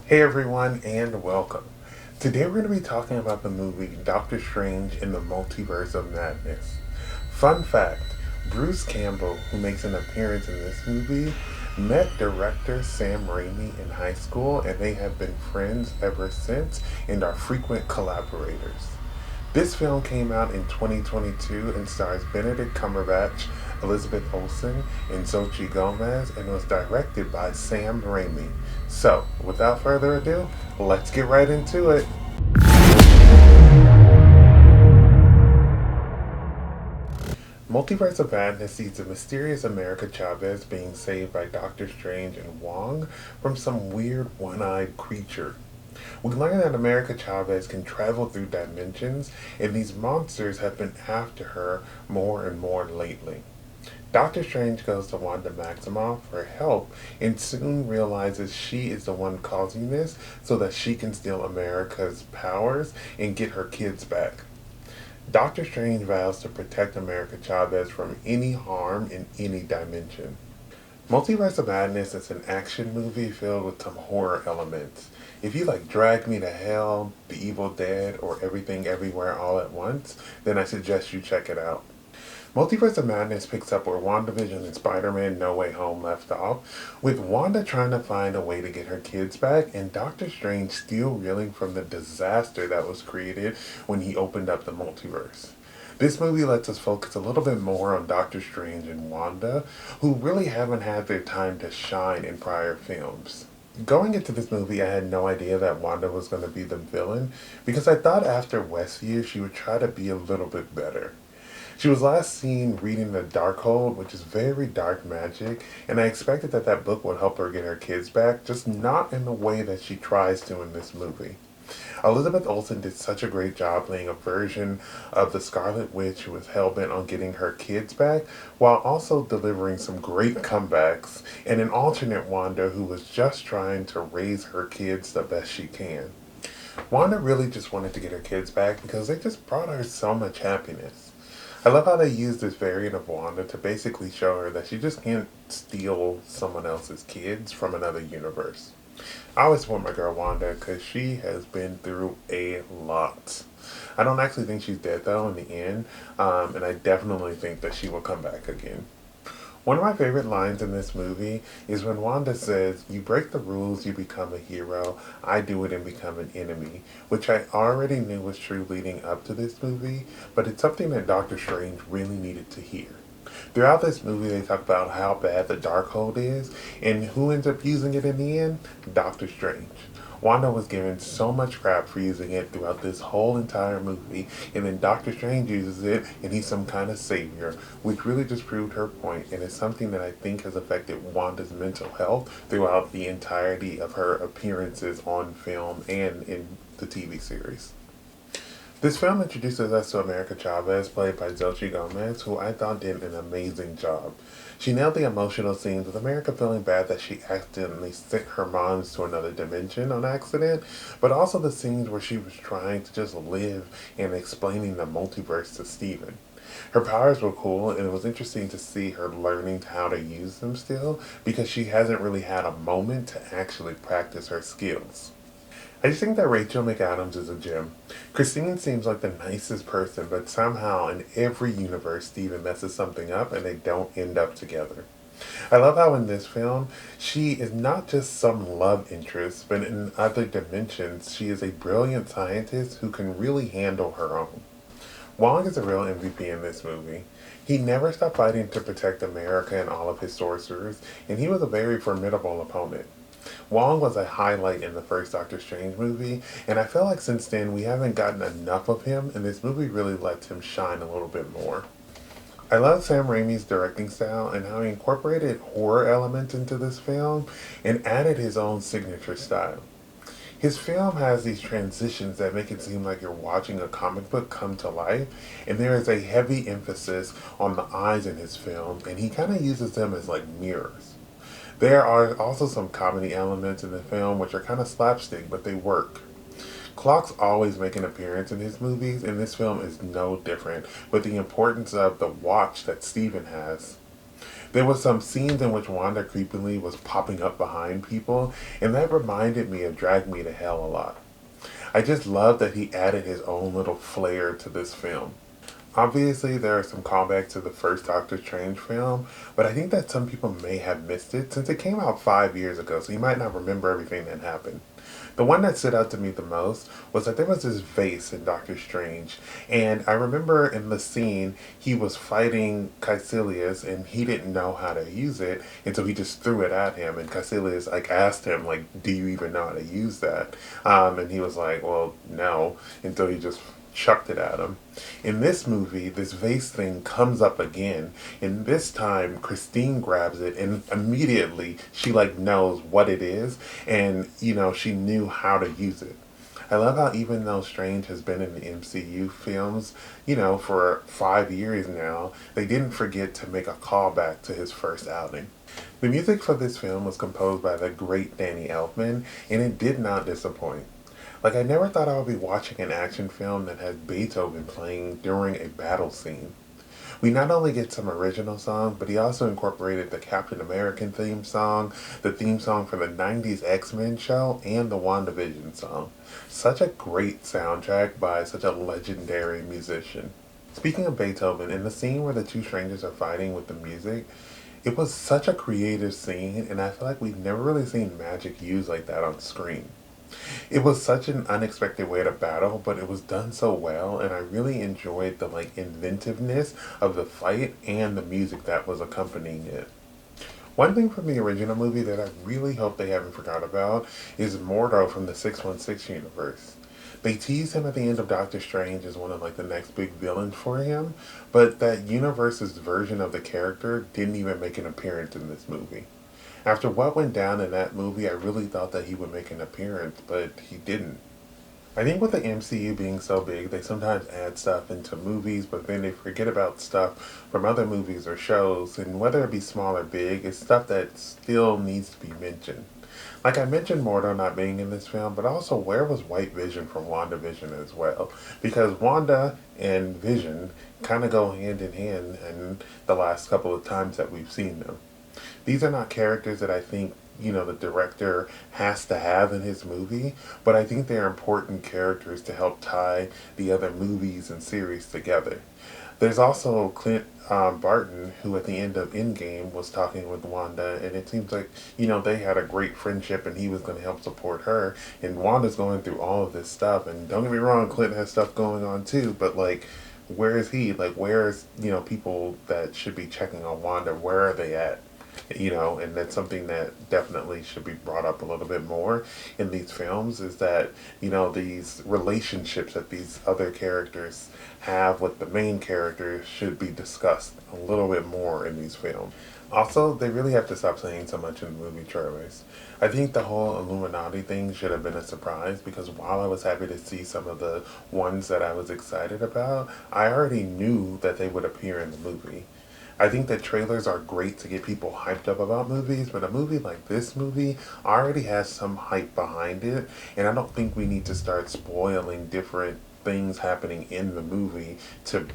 Hey everyone, and welcome. Today we're going to be talking about the movie Doctor Strange in the Multiverse of Madness. Fun fact, Bruce Campbell, who makes an appearance in this movie, met director Sam Raimi in high school, and they have been friends ever since and are frequent collaborators. This film came out in 2022 and stars Benedict Cumberbatch, Elizabeth Olsen, and Xochitl and was directed by Sam Raimi. So, without further ado, let's get right into it. Multiverse of Madness sees a mysterious America Chavez being saved by Doctor Strange and Wong from some weird one-eyed creature. We learn that America Chavez can travel through dimensions, and these monsters have been after her more and more lately. Doctor Strange goes to Wanda Maximoff for help and soon realizes she is the one causing this so that she can steal America's powers and get her kids back. Doctor Strange vows to protect America Chavez from any harm in any dimension. Multiverse of Madness is an action movie filled with some horror elements. If you like Drag Me to Hell, The Evil Dead, or Everything Everywhere All at Once, then I suggest you check it out. Multiverse of Madness picks up where WandaVision and Spider-Man No Way Home left off, with Wanda trying to find a way to get her kids back and Doctor Strange still reeling from the disaster that was created when he opened up the multiverse. This movie lets us focus a little bit more on Doctor Strange and Wanda, who really haven't had their time to shine in prior films. Going into this movie, I had no idea that Wanda was going to be the villain because I thought after Westview she would try to be a little bit better. She was last seen reading the Darkhold, which is very dark magic, and I expected that that book would help her get her kids back, just not in the way that she tries to in this movie. Elizabeth Olsen did such a great job playing a version of the Scarlet Witch who was hell-bent on getting her kids back, while also delivering some great comebacks, and an alternate Wanda who was just trying to raise her kids the best she can. Wanda really just wanted to get her kids back because they just brought her so much happiness. I love how they used this variant of Wanda to basically show her that she just can't steal someone else's kids from another universe. I always support my girl Wanda because she has been through a lot. I don't actually think she's dead though in the end, and I definitely think that she will come back again. One of my favorite lines in this movie is when Wanda says, "You break the rules, you become a hero. I do it and become an enemy," which I already knew was true leading up to this movie, but it's something that Doctor Strange really needed to hear. Throughout this movie, they talk about how bad the Darkhold is, and who ends up using it in the end? Doctor Strange. Wanda was given so much crap for using it throughout this whole entire movie, and then Doctor Strange uses it, and he's some kind of savior, which really just proved her point, and is something that I think has affected Wanda's mental health throughout the entirety of her appearances on film and in the TV series. This film introduces us to America Chavez, played by Xochitl, who I thought did an amazing job. She nailed the emotional scenes with America feeling bad that she accidentally sent her moms to another dimension on accident, but also the scenes where she was trying to just live and explaining the multiverse to Steven. Her powers were cool, and it was interesting to see her learning how to use them still, because she hasn't really had a moment to actually practice her skills. I just think that Rachel McAdams is a gem. Christine seems like the nicest person, but somehow in every universe Steven messes something up and they don't end up together. I love how in this film, she is not just some love interest, but in other dimensions, she is a brilliant scientist who can really handle her own. Wong is a real MVP in this movie. He never stopped fighting to protect America and all of his sorcerers, and he was a very formidable opponent. Wong was a highlight in the first Doctor Strange movie, and I feel like since then we haven't gotten enough of him, and this movie really lets him shine a little bit more. I love Sam Raimi's directing style and how he incorporated horror elements into this film and added his own signature style. His film has these transitions that make it seem like you're watching a comic book come to life, and there is a heavy emphasis on the eyes in his film, and he kind of uses them as like mirrors. There are also some comedy elements in the film which are kind of slapstick, but they work. Clocks always make an appearance in his movies, and this film is no different, with the importance of the watch that Steven has. There was some scenes in which Wanda creepily was popping up behind people, and that reminded me of Drag Me to Hell a lot. I just love that he added his own little flair to this film. Obviously, there are some callbacks to the first Doctor Strange film, but I think that some people may have missed it since it came out 5 years ago, so you might not remember everything that happened. The one that stood out to me the most was that there was this vase in Doctor Strange, and I remember in the scene he was fighting Caecilius, and he didn't know how to use it, and so he just threw it at him, and Caecilius like asked him like, "Do you even know how to use that?" And he was like, "Well, no," and so he just chucked it at him. In this movie, this vase thing comes up again, and this time Christine grabs it, and immediately she like knows what it is, and she knew how to use it. I love how even though Strange has been in the MCU films, for 5 years now, they didn't forget to make a callback to his first outing. The music for this film was composed by the great Danny Elfman, and it did not disappoint. Like, I never thought I would be watching an action film that has Beethoven playing during a battle scene. We not only get some original songs, but he also incorporated the Captain American theme song, the theme song for the 90s X-Men show, and the WandaVision song. Such a great soundtrack by such a legendary musician. Speaking of Beethoven, in the scene where the two strangers are fighting with the music, it was such a creative scene, and I feel like we've never really seen magic used like that on screen. It was such an unexpected way to battle, but it was done so well, and I really enjoyed the inventiveness of the fight and the music that was accompanying it. One thing from the original movie that I really hope they haven't forgot about is Mordo from the 616 universe. They teased him at the end of Doctor Strange as one of the next big villains for him, but that universe's version of the character didn't even make an appearance in this movie. After what went down in that movie, I really thought that he would make an appearance, but he didn't. I think with the MCU being so big, they sometimes add stuff into movies, but then they forget about stuff from other movies or shows, and whether it be small or big, it's stuff that still needs to be mentioned. Like I mentioned Mordo not being in this film, but also where was White Vision from WandaVision as well? Because Wanda and Vision kind of go hand in hand in the last couple of times that we've seen them. These are not characters that I think, the director has to have in his movie, but I think they're important characters to help tie the other movies and series together. There's also Clint Barton, who at the end of Endgame was talking with Wanda, and it seems like, they had a great friendship and he was going to help support her, and Wanda's going through all of this stuff, and don't get me wrong, Clint has stuff going on too, but where is he? Where's, people that should be checking on Wanda, where are they at? And that's something that definitely should be brought up a little bit more in these films is that, these relationships that these other characters have with the main characters should be discussed a little bit more in these films. Also, they really have to stop saying so much in the movie trailers. I think the whole Illuminati thing should have been a surprise because while I was happy to see some of the ones that I was excited about, I already knew that they would appear in the movie. I think that trailers are great to get people hyped up about movies, but a movie like this movie already has some hype behind it, and I don't think we need to start spoiling different things happening in the movie to,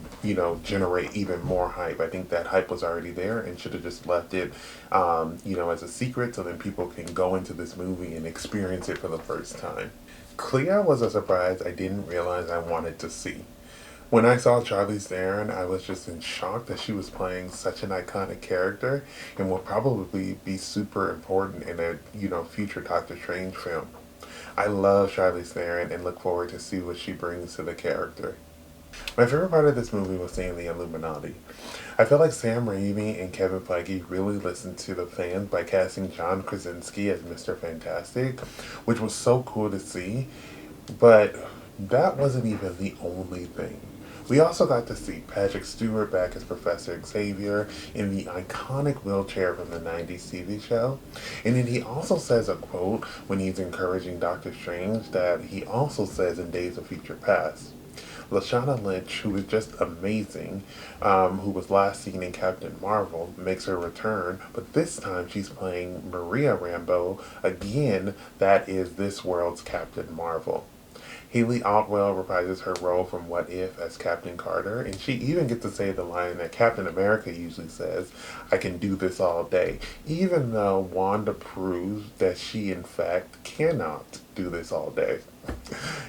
generate even more hype. I think that hype was already there and should have just left it, as a secret so then people can go into this movie and experience it for the first time. Clea was a surprise I didn't realize I wanted to see. When I saw Charlize Theron, I was just in shock that she was playing such an iconic character and will probably be super important in a, future Doctor Strange film. I love Charlize Theron and look forward to see what she brings to the character. My favorite part of this movie was seeing the Illuminati. I feel like Sam Raimi and Kevin Feige really listened to the fans by casting John Krasinski as Mr. Fantastic, which was so cool to see, but that wasn't even the only thing. We also got to see Patrick Stewart back as Professor Xavier in the iconic wheelchair from the 90s TV show. And then he also says a quote when he's encouraging Doctor Strange that he also says in Days of Future Past. Lashonna Lynch, who is just amazing, who was last seen in Captain Marvel, makes her return, but this time she's playing Maria Rambeau again, that is this world's Captain Marvel. Haley Otwell reprises her role from What If as Captain Carter, and she even gets to say the line that Captain America usually says, "I can do this all day," even though Wanda proves that she in fact cannot do this all day.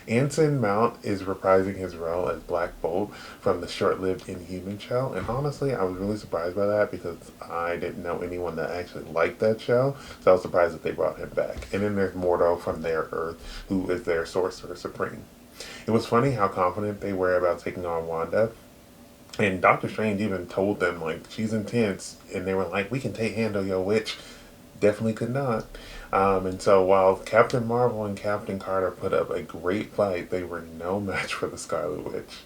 Anson Mount is reprising his role as Black Bolt from the short-lived Inhuman show, and honestly, I was really surprised by that because I didn't know anyone that actually liked that show, so I was surprised that they brought him back. And then there's Mordo from their Earth, who is their Sorcerer Supreme. It was funny how confident they were about taking on Wanda, and Doctor Strange even told them, like, she's intense, and they were like, we can handle your witch. Definitely could not. And so while Captain Marvel and Captain Carter put up a great fight, they were no match for the Scarlet Witch.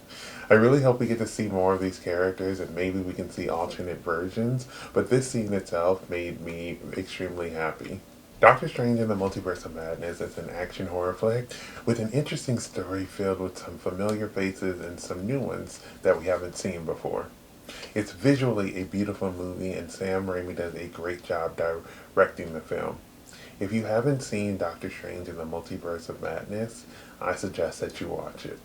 I really hope we get to see more of these characters and maybe we can see alternate versions, but this scene itself made me extremely happy. Doctor Strange in the Multiverse of Madness is an action horror flick with an interesting story filled with some familiar faces and some new ones that we haven't seen before. It's visually a beautiful movie, and Sam Raimi does a great job directing the film. If you haven't seen Doctor Strange in the Multiverse of Madness, I suggest that you watch it.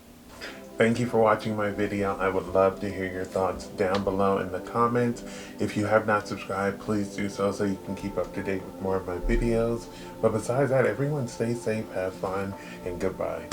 Thank you for watching my video. I would love to hear your thoughts down below in the comments. If you have not subscribed, please do so you can keep up to date with more of my videos. But besides that, everyone stay safe, have fun, and goodbye.